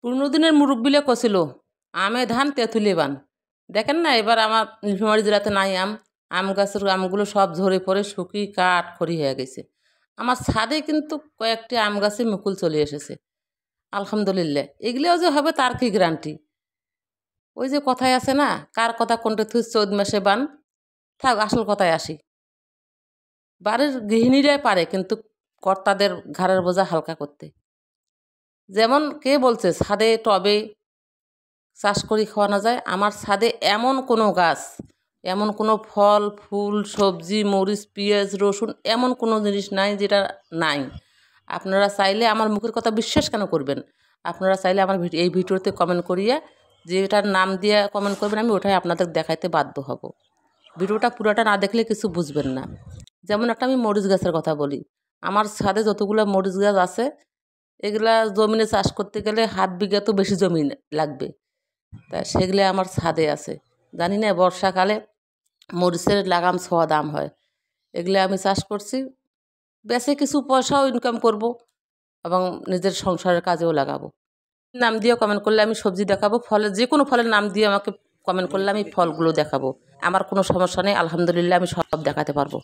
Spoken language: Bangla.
পুরনো দিনের মুরব্বিলে কছিল আমে ধান তেঁতুলে বান। দেখেন না এবার আমার নীলফামারী জেলাতে নাই আম গাছের আমগুলো সব ঝরে পড়ে শুকিয়ে কাঠ খড়ি হয়ে গেছে। আমার ছাদে কিন্তু কয়েকটি আম গাছে মুকুল চলে এসেছে, আলহামদুলিল্লাহ। এগুলোও যে হবে তার কি গ্যারান্টি? ওই যে কথায় আছে না, কার কথা কোনটা থুই চৌদ মাসে বান। থাক, আসল কথায় আসি। বাড়ির গৃহিণীরাই পারে কিন্তু কর্তাদের ঘাড়ের বোঝা হালকা করতে। যেমন কে বলছে ছাদে টবে চাষ করে খাওয়ানো যায়? আমার ছাদে এমন কোনো গাছ, এমন কোনো ফল ফুল সবজি মরিচ পেঁয়াজ রসুন এমন কোনো জিনিস নাই যেটা নাই। আপনারা চাইলে আমার মুখের কথা বিশ্বাস কেন করবেন? আপনারা চাইলে আমার এই ভিডিওতে কমেন্ট করিয়া যে এটার নাম দিয়ে কমেন্ট করবেন, আমি ওটাই আপনাদের দেখাইতে বাধ্য হব। ভিডিওটা পুরোটা না দেখলে কিছু বুঝবেন না। যেমন একটা আমি মরিচ গাছের কথা বলি। আমার ছাদে যতগুলো মরিচ গাছ আছে এগুলা জমিনে চাষ করতে গেলে হাফ বিঘা তো বেশি জমি লাগবে, তা সেগুলো আমার ছাদে আছে। জানি না বর্ষাকালে মরিচের লাগাম ছোঁয়া দাম হয়। এগুলো আমি চাষ করছি, বেশি কিছু পয়সাও ইনকাম করব এবং নিজের সংসারের কাজেও লাগাবো। নাম দিয়ে কমেন্ট করলে আমি সবজি দেখাবো, ফলের যে কোনো ফলের নাম দিয়ে আমাকে কমেন্ট করলে আমি ফলগুলো দেখাবো। আমার কোনো সমস্যা নেই, আলহামদুলিল্লাহ আমি সব দেখাতে পারবো।